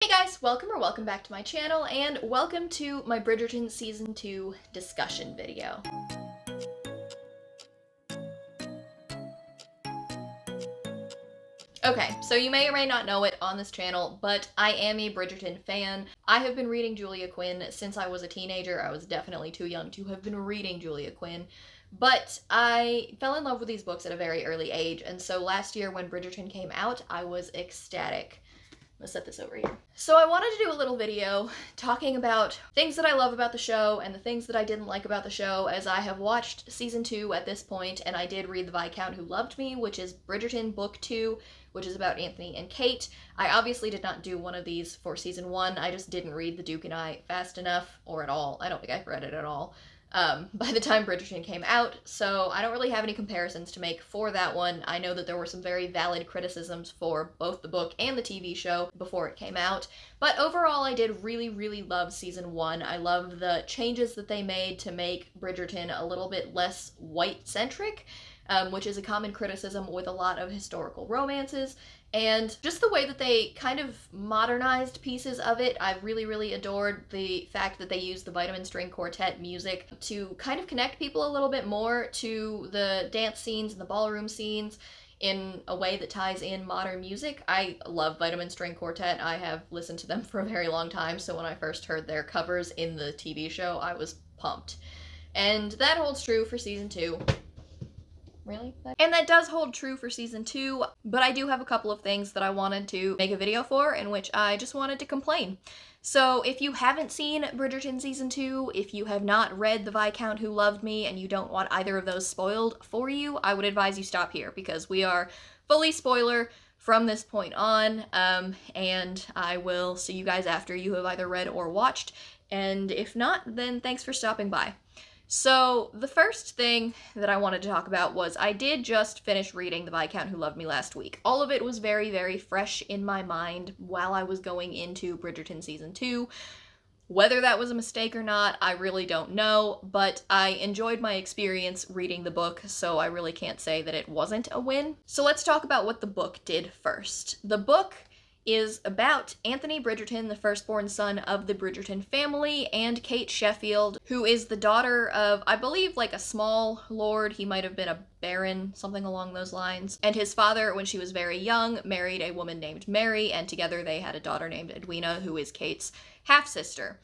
Hey guys, welcome back to my channel, and welcome to my Bridgerton Season 2 discussion video. Okay, so you may or may not know it on this channel, but I am a Bridgerton fan. I have been reading Julia Quinn since I was a teenager. I was definitely too young to have been reading Julia Quinn, but I fell in love with these books at a very early age, and so last year when Bridgerton came out, I was ecstatic. Let's set this over here. So I wanted to do a little video talking about things that I love about the show and the things that I didn't like about the show, as I have watched season 2 at this point, and I did read The Viscount Who Loved Me, which is Bridgerton book 2, which is about Anthony and Kate. I obviously did not do one of these for season 1. I just didn't read The Duke and I fast enough, or at all. I don't think I've read it at all. By the time Bridgerton came out, so I don't really have any comparisons to make for that one. I know that there were some very valid criticisms for both the book and the TV show before it came out, but overall I did really love season 1. I loved the changes that they made to make Bridgerton a little bit less white-centric, which is a common criticism with a lot of historical romances, and just the way that they kind of modernized pieces of it. I really adored the fact that they used the Vitamin String Quartet music to kind of connect people a little bit more to the dance scenes and the ballroom scenes in a way that ties in modern music. I love Vitamin String Quartet. I have listened to them for a very long time, so when I first heard their covers in the TV show, I was pumped. And that holds true for season 2. Really? And that does hold true for season 2, but I do have a couple of things that I wanted to make a video for, in which I just wanted to complain. So if you haven't seen Bridgerton season 2, if you have not read The Viscount Who Loved Me, and you don't want either of those spoiled for you, I would advise you stop here, because we are fully spoiler from this point on, and I will see you guys after you have either read or watched, and if not, then thanks for stopping by. So the first thing that I wanted to talk about was I did just finish reading The Viscount Who Loved Me last week. All of it was very fresh in my mind while I was going into Bridgerton Season 2. Whether that was a mistake or not, I really don't know, but I enjoyed my experience reading the book, so I really can't say that it wasn't a win. So let's talk about what the book did first. The book is about Anthony Bridgerton, the firstborn son of the Bridgerton family, and Kate Sheffield, who is the daughter of, I believe, like a small lord. He might have been a baron, something along those lines. And his father, when she was very young, married a woman named Mary, and together they had a daughter named Edwina, who is Kate's half-sister.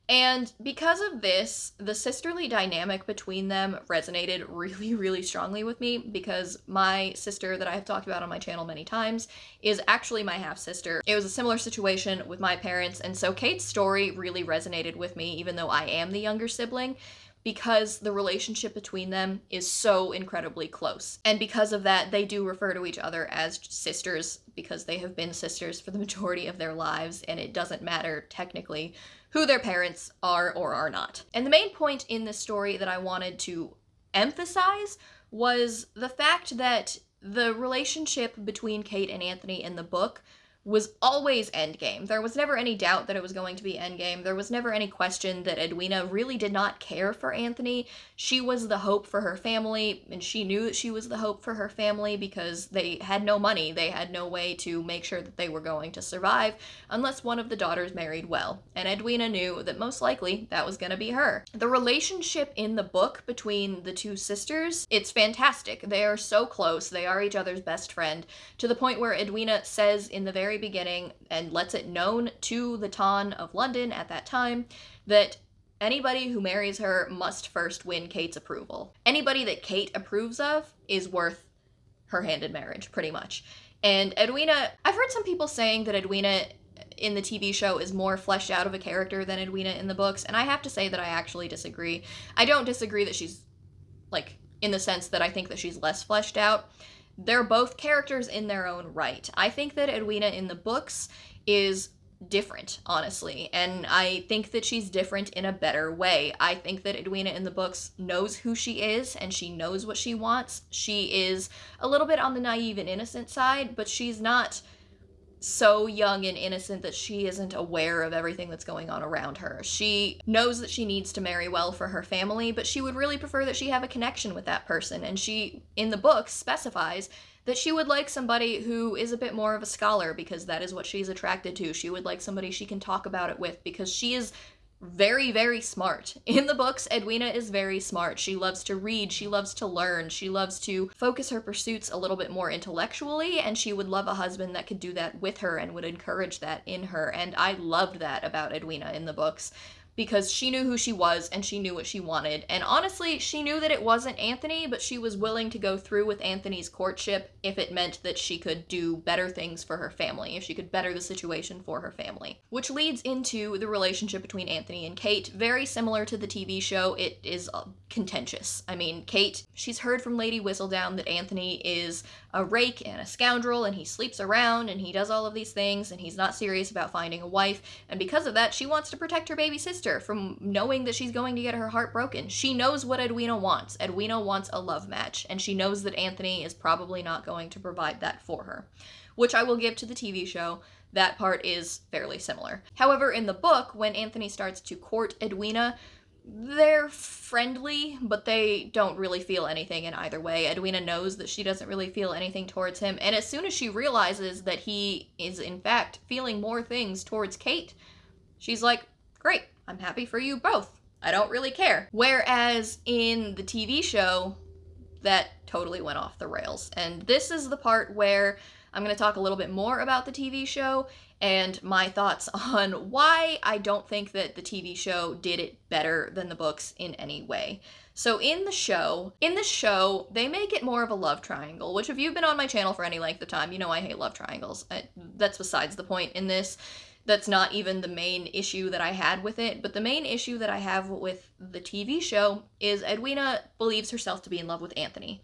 And because of this, the sisterly dynamic between them resonated really strongly with me, because my sister that I have talked about on my channel many times is actually my half-sister. It was a similar situation with my parents, and so Kate's story really resonated with me, even though I am the younger sibling, because the relationship between them is so incredibly close. And because of that, they do refer to each other as sisters, because they have been sisters for the majority of their lives, and it doesn't matter technically who their parents are or are not. And the main point in this story that I wanted to emphasize was the fact that the relationship between Kate and Anthony in the book was always endgame. There was never any doubt that it was going to be endgame. There was never any question that Edwina really did not care for Anthony. She was the hope for her family, and she knew that she was the hope for her family because they had no money. They had no way to make sure that they were going to survive unless one of the daughters married well. And Edwina knew that most likely that was going to be her. The relationship in the book between the two sisters, it's fantastic. They are so close. They are each other's best friend, to the point where Edwina says in the very beginning, and lets it known to the Ton of London at that time, that anybody who marries her must first win Kate's approval. Anybody that Kate approves of is worth her hand in marriage, pretty much. And Edwina, I've heard some people saying that Edwina in the TV show is more fleshed out of a character than Edwina in the books, and I have to say that I actually disagree. I don't disagree that she's, like, in the sense that I think that she's less fleshed out. They're both characters in their own right. I think that Edwina in the books is different, honestly, and I think that she's different in a better way. I think that Edwina in the books knows who she is, and she knows what she wants. She is a little bit on the naive and innocent side, but she's not so young and innocent that she isn't aware of everything that's going on around her. She knows that she needs to marry well for her family, but she would really prefer that she have a connection with that person, and she, in the book, specifies that she would like somebody who is a bit more of a scholar because that is what she's attracted to. She would like somebody she can talk about it with because she is very, very smart. In the books, Edwina is very smart. She loves to read, she loves to learn, she loves to focus her pursuits a little bit more intellectually, and she would love a husband that could do that with her and would encourage that in her. And I loved that about Edwina in the books, because she knew who she was and she knew what she wanted. And honestly, she knew that it wasn't Anthony, but she was willing to go through with Anthony's courtship if it meant that she could do better things for her family, if she could better the situation for her family. Which leads into the relationship between Anthony and Kate. Very similar to the TV show, it is contentious. I mean, Kate, she's heard from Lady Whistledown that Anthony is a rake and a scoundrel, and he sleeps around, and he does all of these things, and he's not serious about finding a wife, and because of that, she wants to protect her baby sister from knowing that she's going to get her heart broken. She knows what Edwina wants. Edwina wants a love match, and she knows that Anthony is probably not going to provide that for her, which I will give to the TV show. That part is fairly similar. However, in the book, when Anthony starts to court Edwina, they're friendly, but they don't really feel anything in either way. Edwina knows that she doesn't really feel anything towards him, and as soon as she realizes that he is in fact feeling more things towards Kate, she's like, great, I'm happy for you both. I don't really care. Whereas in the TV show, that totally went off the rails. And this is the part where I'm going to talk a little bit more about the TV show and my thoughts on why I don't think that the TV show did it better than the books in any way. So in the show, they make it more of a love triangle, which if you've been on my channel for any length of time, you know I hate love triangles. That's besides the point in this. That's not even the main issue that I had with it, but the main issue that I have with the TV show is Edwina believes herself to be in love with Anthony.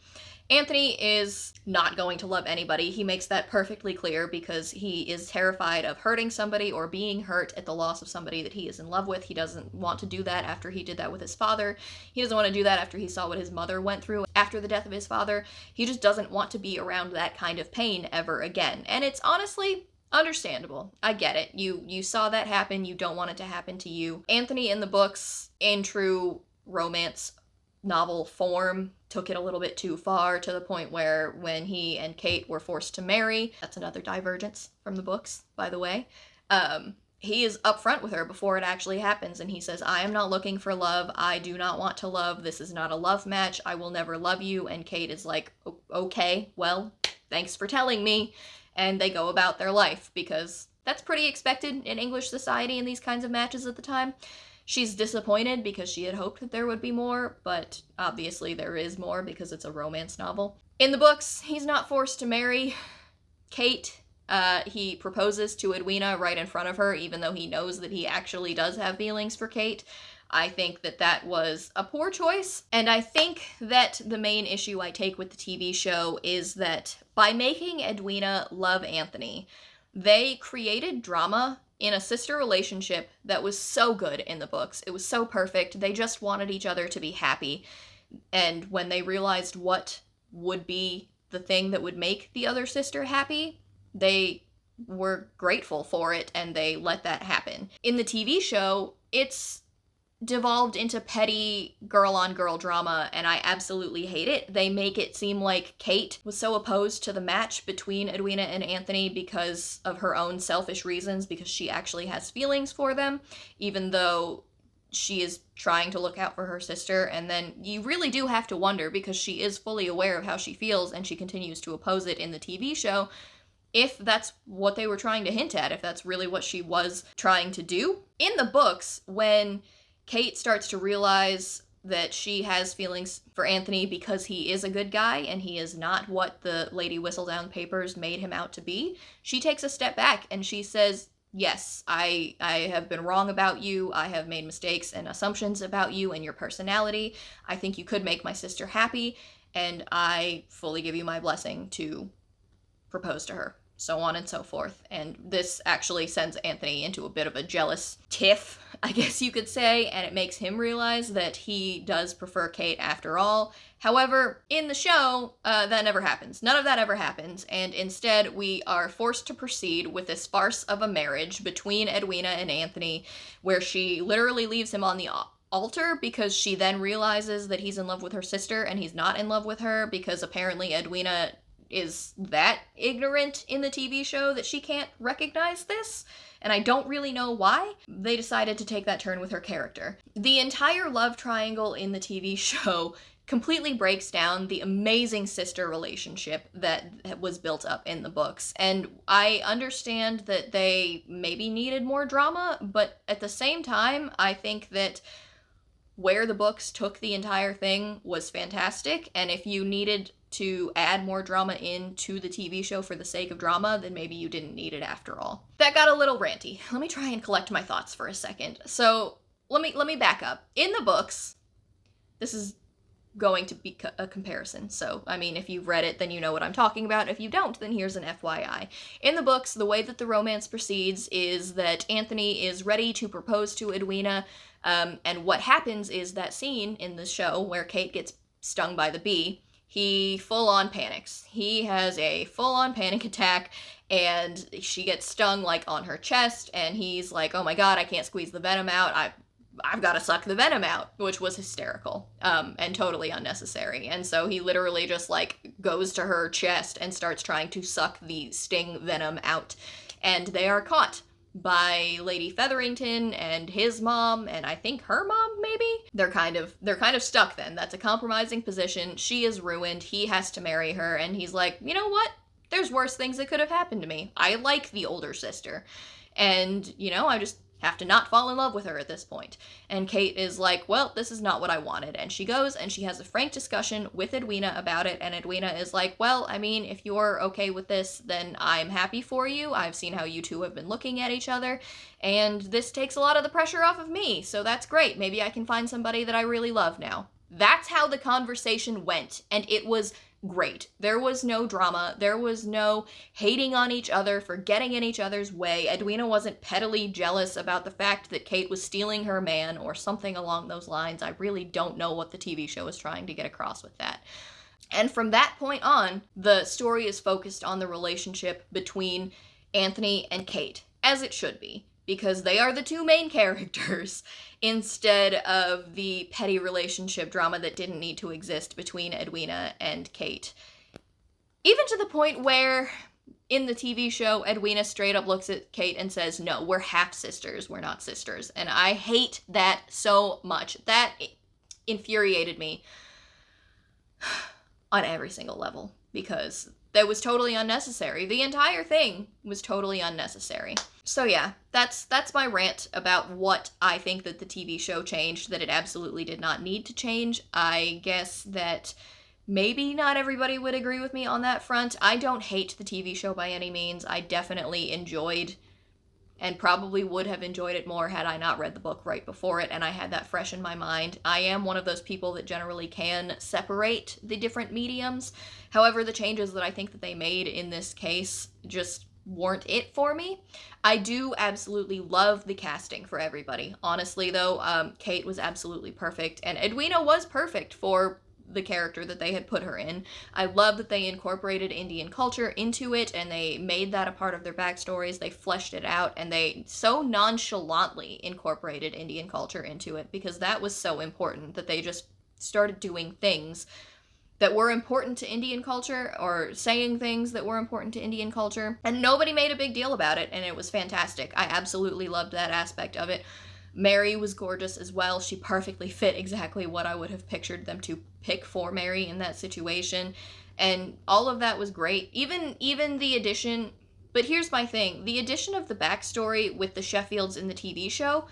Anthony is not going to love anybody. He makes that perfectly clear because he is terrified of hurting somebody or being hurt at the loss of somebody that he is in love with. He doesn't want to do that after he did that with his father. He doesn't want to do that after he saw what his mother went through after the death of his father. He just doesn't want to be around that kind of pain ever again. And it's honestly understandable. I get it. You saw that happen. You don't want it to happen to you. Anthony in the books, in true romance novel form, took it a little bit too far to the point where when he and Kate were forced to marry, that's another divergence from the books, by the way, he is upfront with her before it actually happens, and he says, I am not looking for love. I do not want to love. This is not a love match. I will never love you. And Kate is like, okay, well, thanks for telling me. And they go about their life because that's pretty expected in English society in these kinds of matches at the time. She's disappointed because she had hoped that there would be more, but obviously there is more because it's a romance novel. In the books, he's not forced to marry Kate. He proposes to Edwina right in front of her, even though he knows that he actually does have feelings for Kate. I think that that was a poor choice, and I think that the main issue I take with the TV show is that by making Edwina love Anthony, they created drama in a sister relationship that was so good in the books. It was so perfect. They just wanted each other to be happy, and when they realized what would be the thing that would make the other sister happy, they were grateful for it, and they let that happen. In the TV show, it's devolved into petty girl-on-girl drama, and I absolutely hate it. They make it seem like Kate was so opposed to the match between Edwina and Anthony because of her own selfish reasons, because she actually has feelings for them, even though she is trying to look out for her sister. And then you really do have to wonder, because she is fully aware of how she feels and she continues to oppose it in the TV show, if that's what they were trying to hint at, if that's really what she was trying to do. In the books, when Kate starts to realize that she has feelings for Anthony because he is a good guy and he is not what the Lady Whistledown papers made him out to be, she takes a step back and she says, yes, I have been wrong about you. I have made mistakes and assumptions about you and your personality. I think you could make my sister happy, and I fully give you my blessing to propose to her. So on and so forth. And this actually sends Anthony into a bit of a jealous tiff, I guess you could say, and it makes him realize that he does prefer Kate after all. However, in the show, that never happens. None of that ever happens, and instead we are forced to proceed with this farce of a marriage between Edwina and Anthony, where she literally leaves him on the altar because she then realizes that he's in love with her sister and he's not in love with her, because apparently Edwina is that ignorant in the TV show that she can't recognize this, and I don't really know why they decided to take that turn with her character. The entire love triangle in the TV show completely breaks down the amazing sister relationship that was built up in the books. And I understand that they maybe needed more drama, but at the same time, I think that where the books took the entire thing was fantastic, and if you needed to add more drama into the TV show for the sake of drama, then maybe you didn't need it after all. That got a little ranty. Let me try and collect my thoughts for a second. So, let me back up. In the books, this is going to be a comparison. So, I mean, if you've read it, then you know what I'm talking about. If you don't, then here's an FYI. In the books, the way that the romance proceeds is that Anthony is ready to propose to Edwina, and what happens is that scene in the show where Kate gets stung by the bee, he full-on panics. He has a full-on panic attack, and she gets stung, like, on her chest, and he's like, oh my god, I can't squeeze the venom out, I've got to suck the venom out, which was hysterical, and totally unnecessary. And so he literally just, like, goes to her chest and starts trying to suck the sting venom out. And they are caught by Lady Featherington and his mom, and I think her mom, maybe? They're kind of stuck then. That's a compromising position. She is ruined. He has to marry her, and he's like, you know what? There's worse things that could have happened to me. I like the older sister. And, you know, I just have to not fall in love with her at this point. And Kate is like, well, this is not what I wanted. And she goes and she has a frank discussion with Edwina about it, and Edwina is like, well, I mean, if you're okay with this, then I'm happy for you. I've seen how you two have been looking at each other, and this takes a lot of the pressure off of me, so that's great. Maybe I can find somebody that I really love now. That's how the conversation went, and it was great. There was no drama. There was no hating on each other for getting in each other's way. Edwina wasn't pettily jealous about the fact that Kate was stealing her man or something along those lines. I really don't know what the TV show is trying to get across with that. And from that point on, the story is focused on the relationship between Anthony and Kate, as it should be, because they are the two main characters instead of the petty relationship drama that didn't need to exist between Edwina and Kate. Even to the point where, in the TV show, Edwina straight up looks at Kate and says, no, we're half-sisters, we're not sisters. And I hate that so much. That infuriated me on every single level, because that was totally unnecessary. The entire thing was totally unnecessary. So yeah, that's my rant about what I think that the TV show changed that it absolutely did not need to change. I guess that maybe not everybody would agree with me on that front. I don't hate the TV show by any means. I definitely enjoyed and probably would have enjoyed it more had I not read the book right before it and I had that fresh in my mind. I am one of those people that generally can separate the different mediums. However, the changes that I think that they made in this case just weren't it for me. I do absolutely love the casting for everybody. Honestly, though, Kate was absolutely perfect, and Edwina was perfect for the character that they had put her in. I love that they incorporated Indian culture into it, and they made that a part of their backstories. They fleshed it out, and they so nonchalantly incorporated Indian culture into it, because that was so important, that they just started doing things that were important to Indian culture, or saying things that were important to Indian culture, and nobody made a big deal about it, and it was fantastic. I absolutely loved that aspect of it. Mary was gorgeous as well. She perfectly fit exactly what I would have pictured them to pick for Mary in that situation, and all of that was great. Even the addition, but here's my thing, the addition of the backstory with the Sheffields in the TV show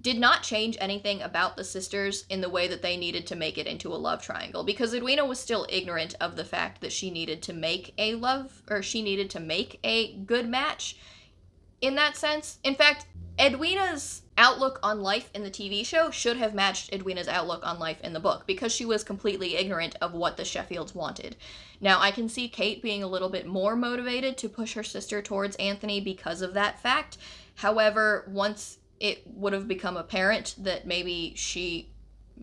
did not change anything about the sisters in the way that they needed to make it into a love triangle, because Edwina was still ignorant of the fact that she needed to make a good match in that sense. In fact, Edwina's outlook on life in the TV show should have matched Edwina's outlook on life in the book, because she was completely ignorant of what the Sheffields wanted. Now, I can see Kate being a little bit more motivated to push her sister towards Anthony because of that fact. However, once it would have become apparent that maybe she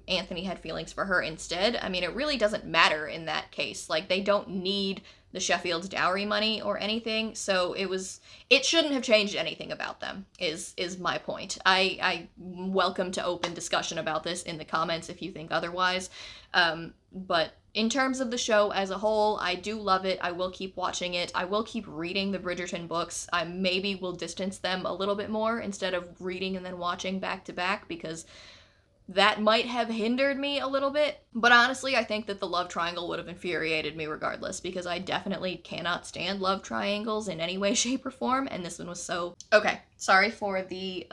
Anthony had feelings for her instead. I mean, it really doesn't matter in that case. Like, they don't need the Sheffield's dowry money or anything, so it shouldn't have changed anything about them, is my point. I welcome to open discussion about this in the comments if you think otherwise. But in terms of the show as a whole, I do love it. I will keep watching it. I will keep reading the Bridgerton books. I maybe will distance them a little bit more instead of reading and then watching back to back, because that might have hindered me a little bit. But honestly, I think that the love triangle would have infuriated me regardless, because I definitely cannot stand love triangles in any way, shape, or form, and this one was so... Okay, sorry for the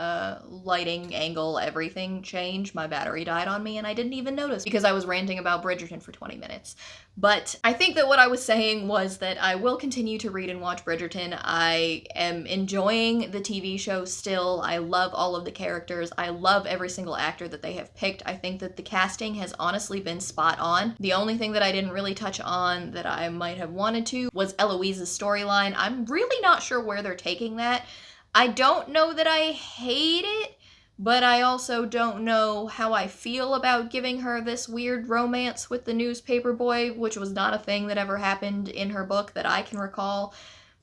lighting angle, everything change. My battery died on me and I didn't even notice because I was ranting about Bridgerton for 20 minutes. But I think that what I was saying was that I will continue to read and watch Bridgerton. I am enjoying the TV show still. I love all of the characters. I love every single actor that they have picked. I think that the casting has honestly been spot on. The only thing that I didn't really touch on that I might have wanted to was Eloise's storyline. I'm really not sure where they're taking that. I don't know that I hate it, but I also don't know how I feel about giving her this weird romance with the newspaper boy, which was not a thing that ever happened in her book that I can recall.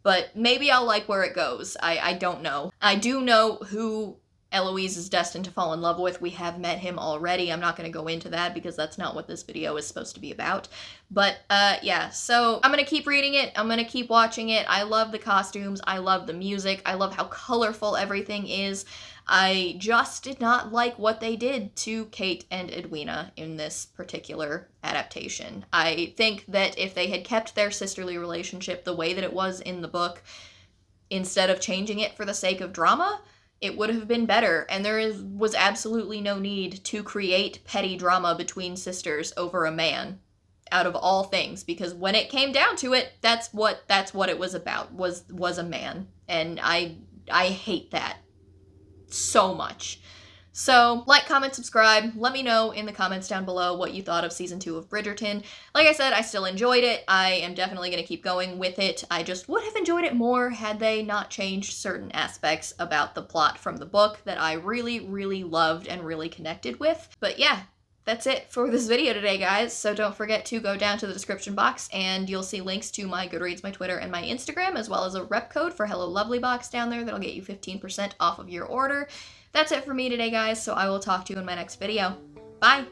But maybe I'll like where it goes. I don't know. I do know who Eloise is destined to fall in love with. We have met him already. I'm not going to go into that because that's not what this video is supposed to be about. But yeah, so I'm going to keep reading it. I'm going to keep watching it. I love the costumes. I love the music. I love how colorful everything is. I just did not like what they did to Kate and Edwina in this particular adaptation. I think that if they had kept their sisterly relationship the way that it was in the book, instead of changing it for the sake of drama, it would have been better, and there was absolutely no need to create petty drama between sisters over a man, out of all things, because when it came down to it, that's what it was about, was a man, and I hate that so much. So, like, comment, subscribe. Let me know in the comments down below what you thought of Season 2 of Bridgerton. Like I said, I still enjoyed it. I am definitely going to keep going with it. I just would have enjoyed it more had they not changed certain aspects about the plot from the book that I really, really loved and really connected with. But yeah, that's it for this video today, guys. So don't forget to go down to the description box and you'll see links to my Goodreads, my Twitter, and my Instagram, as well as a rep code for Hello Lovely box down there that'll get you 15% off of your order. That's it for me today, guys, so I will talk to you in my next video. Bye!